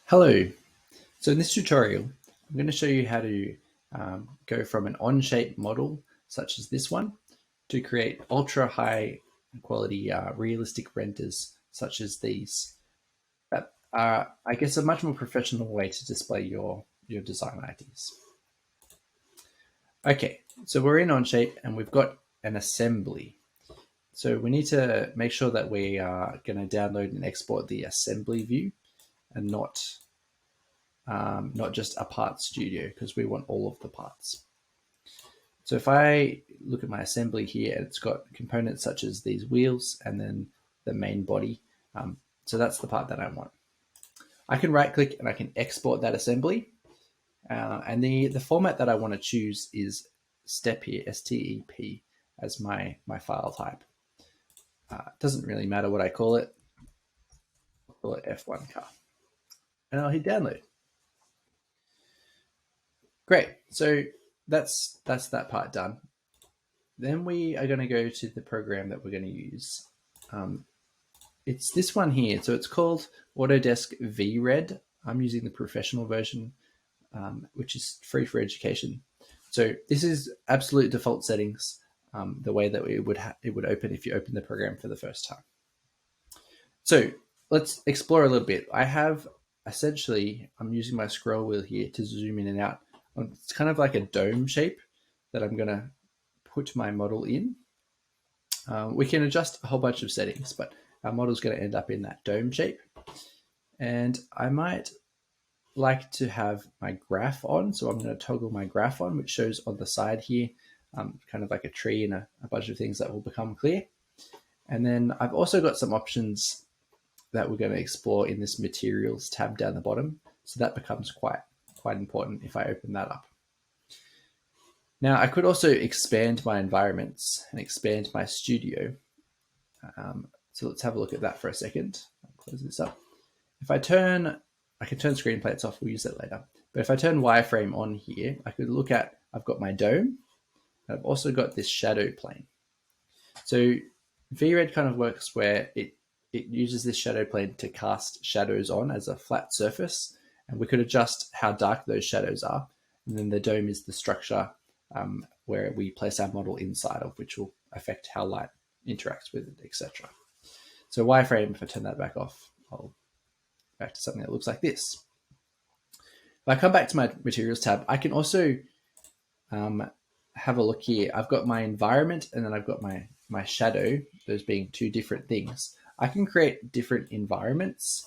Hello. So in this tutorial, I'm going to show you how to go from an OnShape model, such as this one, to create ultra high quality realistic renders, such as these, that are, I guess, a much more professional way to display your design ideas. Okay, so we're in OnShape and we've got an assembly. So we need to make sure that we are going to download and export the assembly view and not just a part studio, because we want all of the parts. So if I look at my assembly here, it's got components such as these wheels and then the main body. So that's the part that I want. I can right click and I can export that assembly. And the format that I want to choose is step here, STEP, as my file type. It doesn't really matter what I call it. I'll call it F1 car. And I'll hit download. Great. So that's that part done. Then we are going to go to the program that we're going to use. It's this one here. So it's called Autodesk VRED. I'm using the professional version, which is free for education. So this is absolute default settings, the way that it would open if you open the program for the first time. So let's explore a little bit. I'm using my scroll wheel here to zoom in and out. It's kind of like a dome shape that I'm going to put my model in. We can adjust a whole bunch of settings, but our model is going to end up in that dome shape. And I might like to have my graph on. So I'm going to toggle my graph on, which shows on the side here, kind of like a tree and a bunch of things that will become clear. And then I've also got some options that we're going to explore in this materials tab down the bottom. So that becomes quite important if I open that up. Now I could also expand my environments and expand my studio. So let's have a look at that for a second. I'll close this up. I can turn screen plates off, we'll use that later. But if I turn wireframe on here, I could look at, I've got my dome, and I've also got this shadow plane. So VRED kind of works where it uses this shadow plane to cast shadows on as a flat surface, and we could adjust how dark those shadows are. And then the dome is the structure where we place our model inside of, which will affect how light interacts with it, etc. So wireframe, if I turn that back off, I'll back to something that looks like this. If I come back to my materials tab, I can also have a look here. I've got my environment and then I've got my shadow, those being two different things. I can create different environments.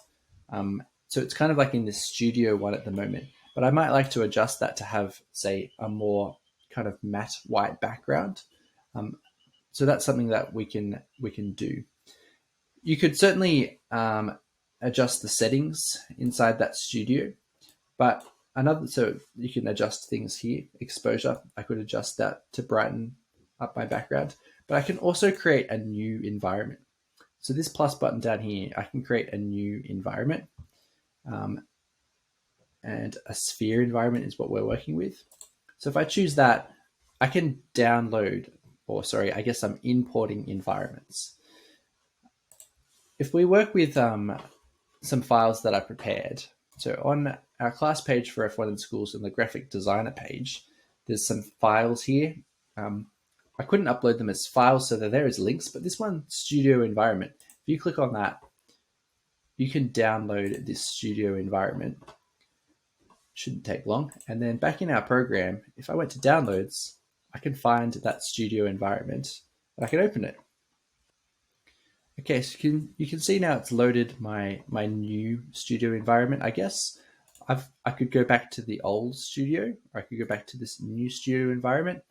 So it's kind of like in this studio one at the moment, but I might like to adjust that to have, say, a more kind of matte white background. So that's something that we can do. You could certainly adjust the settings inside that studio, but so you can adjust things here. Exposure, I could adjust that to brighten up my background, but I can also create a new environment. So this plus button down here, I can create a new environment. And a sphere environment is what we're working with. So if I choose that, I can download, I guess I'm importing environments. If we work with some files that I prepared, so on our class page for F1 in schools and the graphic designer page, there's some files here. I couldn't upload them as files, so they're there as links, but this one, studio environment, if you click on that, you can download this studio environment. Shouldn't take long. And then back in our program, if I went to downloads, I can find that studio environment and I can open it. Okay, so you can see now it's loaded my new studio environment, I guess. I could go back to the old studio, or I could go back to this new studio environment.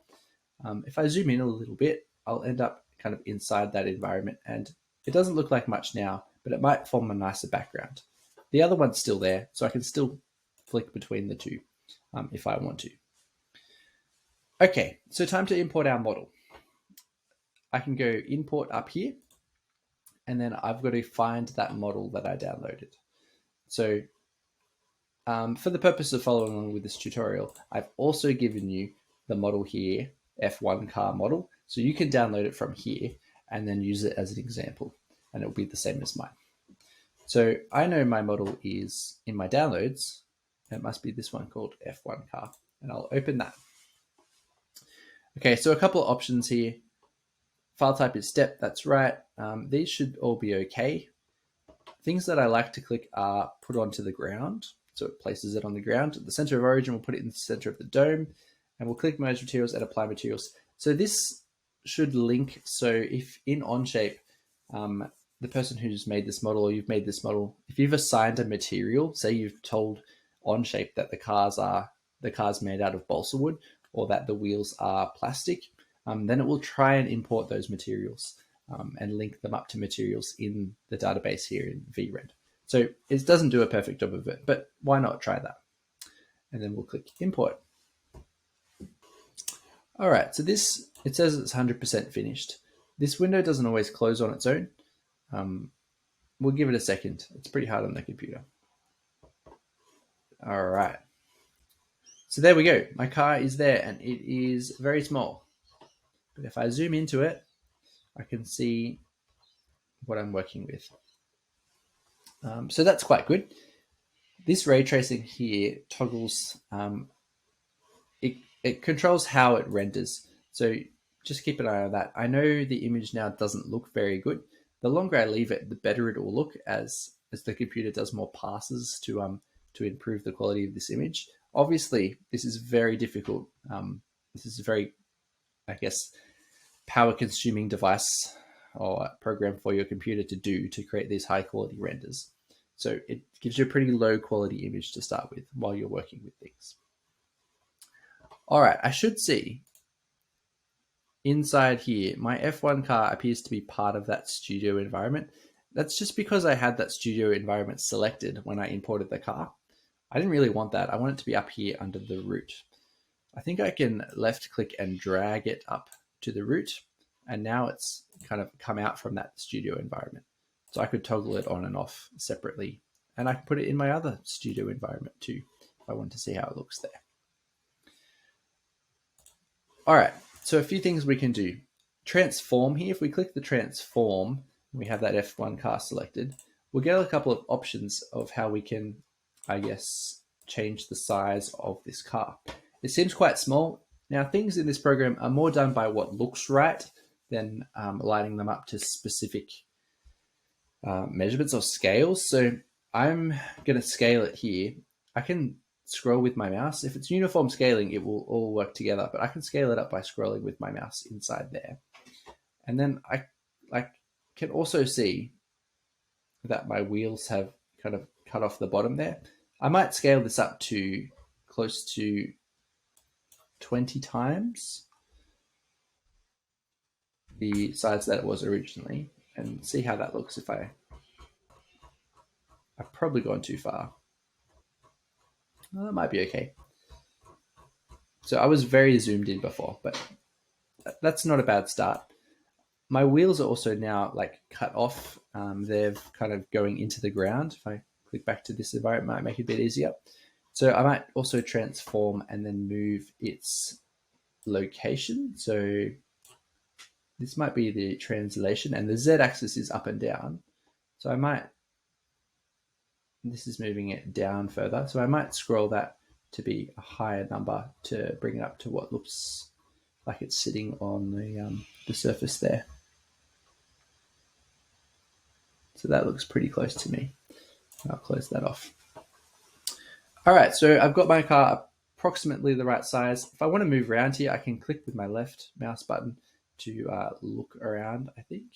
If I zoom in a little bit, I'll end up kind of inside that environment, and it doesn't look like much now, but it might form a nicer background. The other one's still there, so I can still flick between the two if I want to. Okay, so time to import our model. I can go import up here, and then I've got to find that model that I downloaded. So for the purpose of following along with this tutorial, I've also given you the model here, F1 car model. So you can download it from here and then use it as an example, and it'll be the same as mine. So I know my model is in my downloads. It must be this one called F1 car, and I'll open that. Okay, so a couple of options here. File type is step, that's right. These should all be okay. Things that I like to click are put onto the ground. So it places it on the ground. At the center of origin, we'll put it in the center of the dome, and we'll click merge materials and apply materials. So this should link. So if in OnShape, the person who's made this model, or you've made this model, if you've assigned a material, say you've told OnShape that the car's made out of balsa wood, or that the wheels are plastic, then it will try and import those materials and link them up to materials in the database here in VRED. So it doesn't do a perfect job of it, but why not try that? And then we'll click import. All right, so this, it says it's 100% finished. This window doesn't always close on its own. We'll give it a second. It's pretty hard on the computer. All right. So there we go. My car is there, and it is very small. But if I zoom into it, I can see what I'm working with. So that's quite good. This ray tracing here toggles, it controls how it renders. So just keep an eye on that. I know the image now doesn't look very good. The longer I leave it, the better it will look as the computer does more passes to improve the quality of this image. Obviously, this is very difficult. This is a very, I guess, power-consuming device or program for your computer to do to create these high-quality renders. So it gives you a pretty low-quality image to start with while you're working with things. All right, I should see inside here, my F1 car appears to be part of that studio environment. That's just because I had that studio environment selected when I imported the car. I didn't really want that. I want it to be up here under the root. I think I can left click and drag it up to the root, and now it's kind of come out from that studio environment. So I could toggle it on and off separately, and I can put it in my other studio environment too, if I want to see how it looks there. All right, so a few things we can do. Transform here, if we click the transform, we have that F1 car selected, we'll get a couple of options of how we can, I guess, change the size of this car. It seems quite small. Now, things in this program are more done by what looks right than lining them up to specific measurements or scales. So I'm going to scale it here. I can scroll with my mouse. If it's uniform scaling, it will all work together, but I can scale it up by scrolling with my mouse inside there. And then I can also see that my wheels have kind of cut off the bottom there. I might scale this up to close to 20 times the size that it was originally and see how that looks if I've probably gone too far. Well, that might be okay. So I was very zoomed in before, but that's not a bad start. My wheels are also now like cut off. They're kind of going into the ground. If I click back to this environment, it might make it a bit easier. So I might also transform and then move its location. So this might be the translation, and the Z-axis is up and down. So I might, this is moving it down further. So I might scroll that to be a higher number to bring it up to what looks like it's sitting on the surface there. So that looks pretty close to me. I'll close that off. All right, so I've got my car approximately the right size. If I want to move around here, I can click with my left mouse button to look around, I think.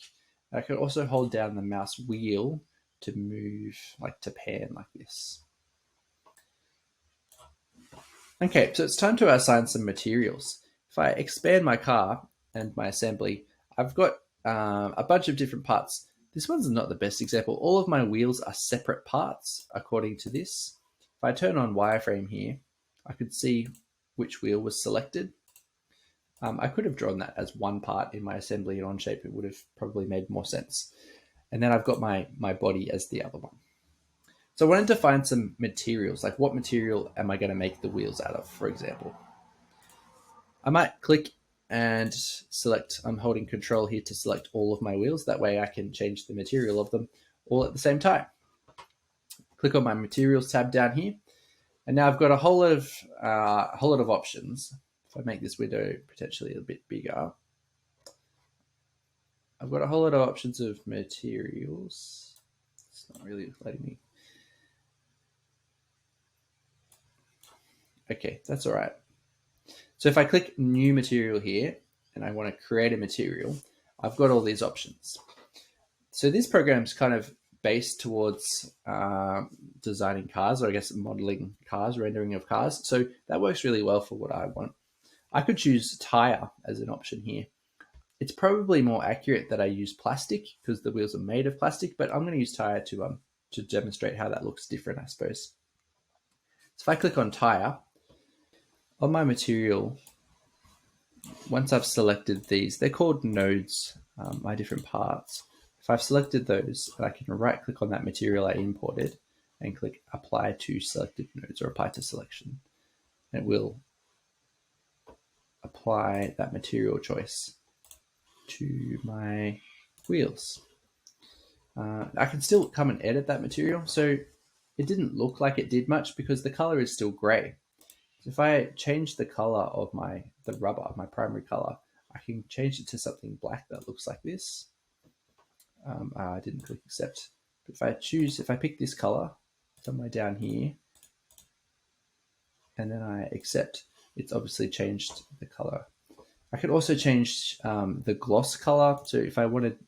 I can also hold down the mouse wheel to move, like to pan like this. Okay, so it's time to assign some materials. If I expand my car and my assembly, I've got a bunch of different parts. This one's not the best example. All of my wheels are separate parts according to this. If I turn on wireframe here, I could see which wheel was selected. I could have drawn that as one part in my assembly in OnShape. It would have probably made more sense. And then I've got my body as the other one. So I wanted to find some materials, like what material am I going to make the wheels out of, for example. I might click and select, I'm holding control here to select all of my wheels. That way I can change the material of them all at the same time. click on my materials tab down here, and now I've got a whole lot of options. If I make this window potentially a bit bigger, I've got a whole lot of options of materials. It's not really letting me. Okay, that's all right. So if I click new material here and I want to create a material, I've got all these options. So this program is kind of based towards designing cars, or I guess modeling cars, rendering of cars. So that works really well for what I want. I could choose tire as an option here. It's probably more accurate that I use plastic because the wheels are made of plastic, but I'm going to use tire to demonstrate how that looks different, I suppose. So if I click on tire, on my material, once I've selected these, they're called nodes, my different parts. If I've selected those, I can right click on that material I imported and click apply to selected nodes or apply to selection. And it will apply that material choice to my wheels. I can still come and edit that material. So it didn't look like it did much because the color is still gray. So if I change the color of the rubber, my primary color, I can change it to something black that looks like this. I didn't click accept. But if I pick this color somewhere down here, and then I accept, it's obviously changed the color. I could also change the gloss color. So if I wanted,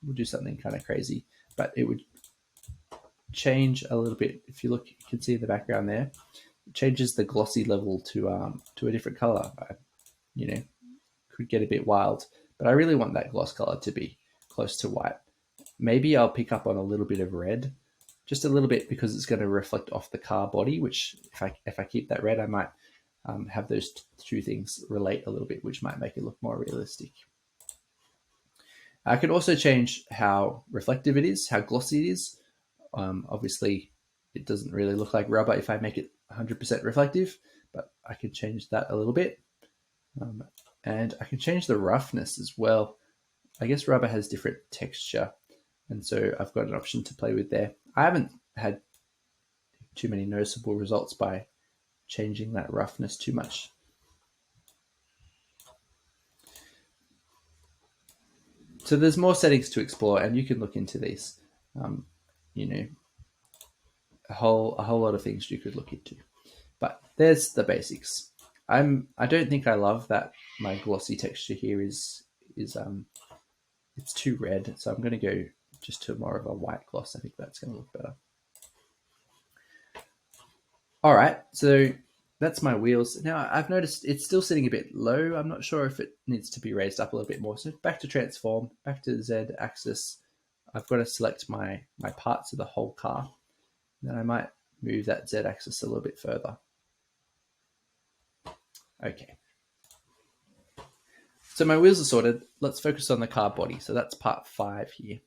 we'll do something kind of crazy, but it would change a little bit. If you look, you can see the background there. It changes the glossy level to a different color. Could get a bit wild, but I really want that gloss color to be close to white. Maybe I'll pick up on a little bit of red, just a little bit, because it's going to reflect off the car body, which if I keep that red, I might have those two things relate a little bit, which might make it look more realistic. I could also change how reflective it is, how glossy it is. Obviously, it doesn't really look like rubber if I make it 100% reflective, but I could change that a little bit. And I can change the roughness as well. I guess rubber has different texture, and so I've got an option to play with there. I haven't had too many noticeable results by changing that roughness too much. So there's more settings to explore, and you can look into these. A whole lot of things you could look into. But there's the basics. I don't think I love that my glossy texture here is it's too red, so I'm going to go just to more of a white gloss. I think that's going to look better. All right, so that's my wheels. Now I've noticed it's still sitting a bit low. I'm not sure if it needs to be raised up a little bit more. So back to transform, back to Z axis. I've got to select my parts of the whole car. Then I might move that Z axis a little bit further. Okay. So my wheels are sorted. Let's focus on the car body. So that's part 5 here.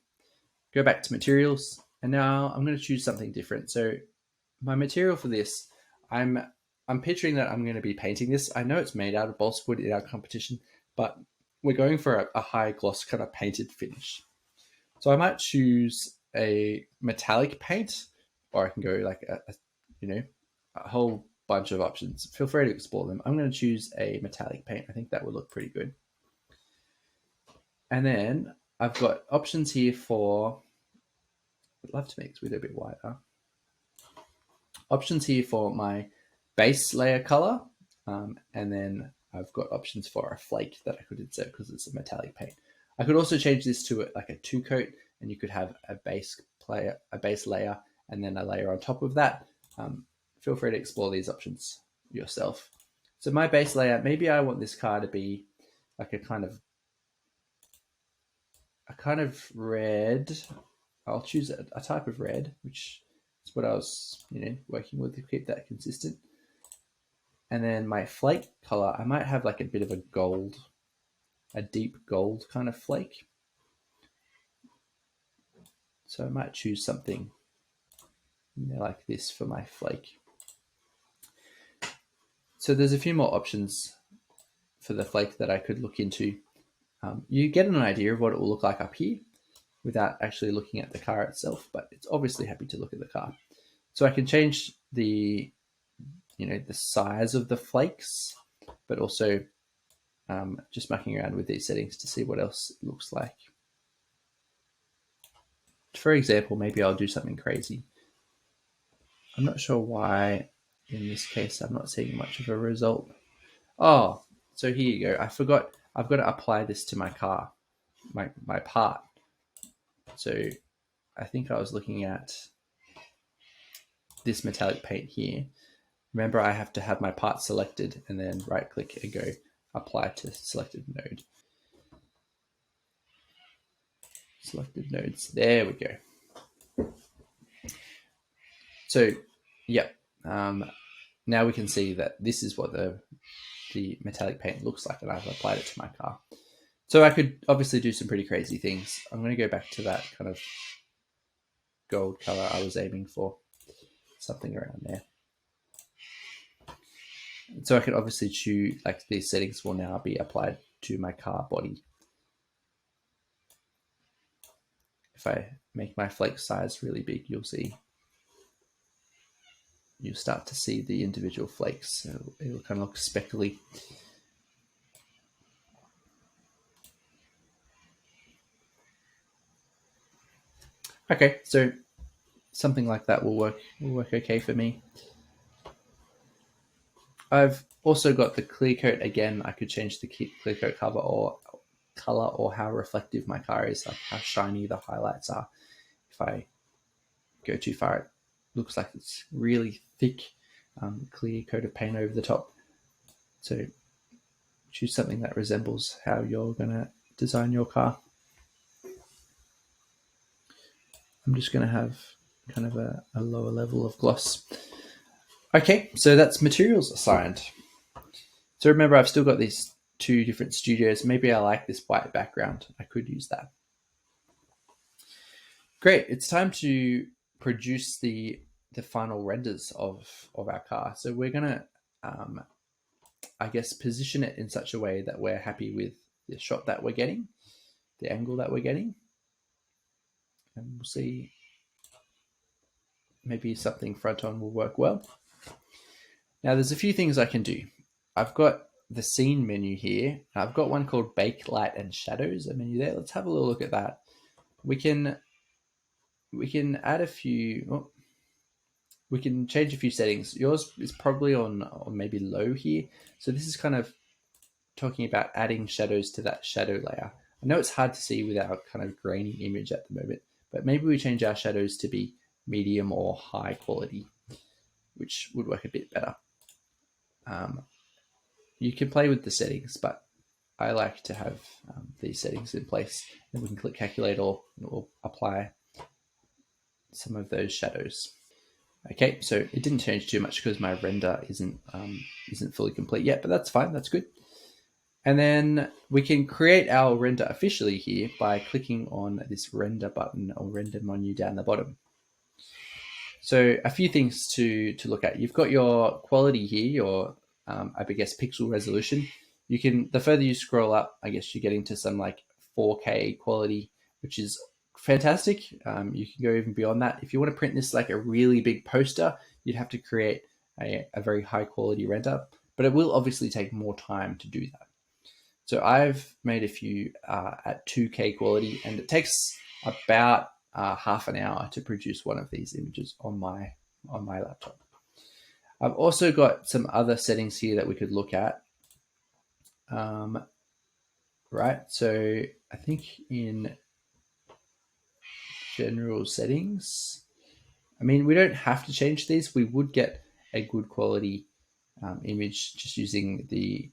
Go back to materials, and now I'm going to choose something different. So my material for this, I'm picturing that I'm going to be painting this. I know it's made out of balsa wood in our competition, but we're going for a high gloss kind of painted finish. So I might choose a metallic paint, or I can go like a whole bunch of options. Feel free to explore them. I'm going to choose a metallic paint. I think that would look pretty good. And then I've got options here for, I'd love to make this window a bit wider. Options here for my base layer color. And then I've got options for a flake that I could insert because it's a metallic paint. I could also change this to like a 2-coat, and you could have a base layer, and then a layer on top of that. Feel free to explore these options yourself. So my base layer, maybe I want this car to be like a kind of red. I'll choose a type of red, which is what I was working with to keep that consistent. And then my flake color, I might have like a bit of a deep gold kind of flake. So I might choose something like this for my flake. So there's a few more options for the flake that I could look into. You get an idea of what it will look like up here without actually looking at the car itself, but it's obviously happy to look at the car. So I can change the size of the flakes, but also just mucking around with these settings to see what else it looks like. For example, maybe I'll do something crazy. I'm not sure why in this case I'm not seeing much of a result. Oh, so here you go. I forgot I've got to apply this to my car, my part. So I think I was looking at this metallic paint here. Remember, I have to have my part selected and then right click and go apply to selected node. Selected nodes. There we go. So, yeah. Now we can see that this is what the metallic paint looks like, and I've applied it to my car. So I could obviously do some pretty crazy things. I'm going to go back to that kind of gold color I was aiming for, something around there. So I could obviously choose, like, these settings will now be applied to my car body. If I make my flake size really big, you'll start to see the individual flakes. So it'll kind of look speckly. Okay, so something like that will work okay for me. I've also got the clear coat again. I could change the clear coat color or how reflective my car is, like how shiny the highlights are. If I go too far, it looks like it's really thick, clear coat of paint over the top. So choose something that resembles how you're going to design your car. I'm just going to have kind of a lower level of gloss. Okay, so that's materials assigned. So remember, I've still got these two different studios. Maybe I like this white background. I could use that. Great, it's time to produce the final renders of our car. So we're going to, I guess, position it in such a way that we're happy with the shot that we're getting, the angle that we're getting. And we'll see, maybe something front on will work well. Now there's a few things I can do. I've got the scene menu here. I've got one called Bake Light and Shadows, a menu there. Let's have a little look at that. We can add a few. We can change a few settings. Yours is probably on maybe low here. So this is kind of talking about adding shadows to that shadow layer. I know it's hard to see with our kind of grainy image at the moment, but maybe we change our shadows to be medium or high quality, which would work a bit better. You can play with the settings, but I like to have these settings in place, and we can click calculate or apply some of those shadows. Okay, so it didn't change too much because my render isn't fully complete yet, but that's fine, that's good. And then we can create our render officially here by clicking on this render button or render menu down the bottom. So a few things to look at. You've got your quality here, your I guess pixel resolution. You can, the further you scroll up, I guess you're getting to some like 4K quality, which is fantastic. You can go even beyond that. If you want to print this like a really big poster, you'd have to create a very high quality render, but it will obviously take more time to do that. So I've made a few at 2K quality, and it takes about half an hour to produce one of these images on my laptop. I've also got some other settings here that we could look at. Right, so I think in general settings, I mean, we don't have to change these. We would get a good quality image just using the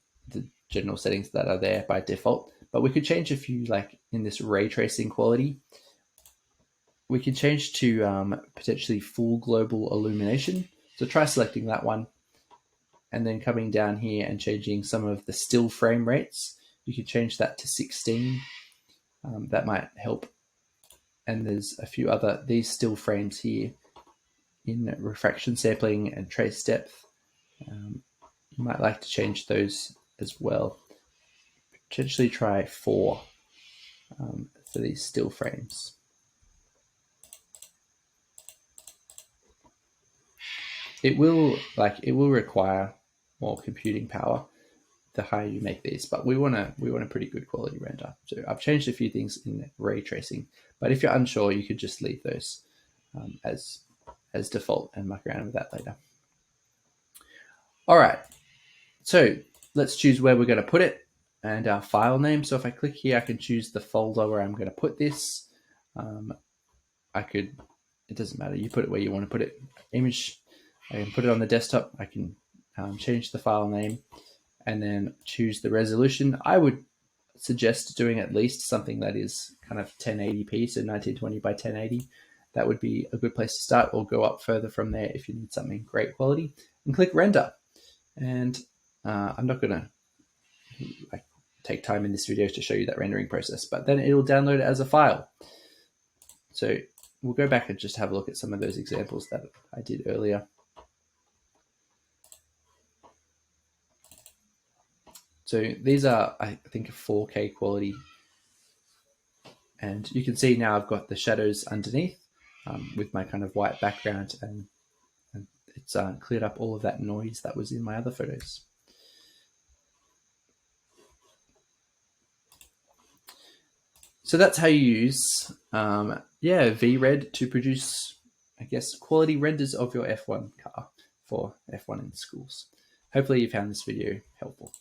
general settings that are there by default, but we could change a few, like in this ray tracing quality. We can change to potentially full global illumination. So try selecting that one, and then coming down here and changing some of the still frame rates. You could change that to 16. That might help. And there's a few other, these still frames here in refraction sampling and trace depth. You might like to change those as well. Potentially try 4 for these still frames. it will require more computing power the higher you make these, but we want a pretty good quality render. So I've changed a few things in ray tracing, but if you're unsure, you could just leave those as default and muck around with that later. All right, so let's choose where we're going to put it and our file name. So if I click here, I can choose the folder where I'm going to put this. It doesn't matter, you put it where you want to put it. Image, I can put it on the desktop. I can change the file name and then choose the resolution. I would suggest doing at least something that is kind of 1080p, so 1920 by 1080. That would be a good place to start, or go up further from there if you need something great quality, and click render. And I'm not going to take time in this video to show you that rendering process, but then it will download it as a file. So we'll go back and just have a look at some of those examples that I did earlier. So these are, I think, a 4K quality. And you can see now I've got the shadows underneath with my kind of white background, and it's cleared up all of that noise that was in my other photos. So that's how you use VRED to produce, I guess, quality renders of your F1 car for F1 in schools. Hopefully you found this video helpful.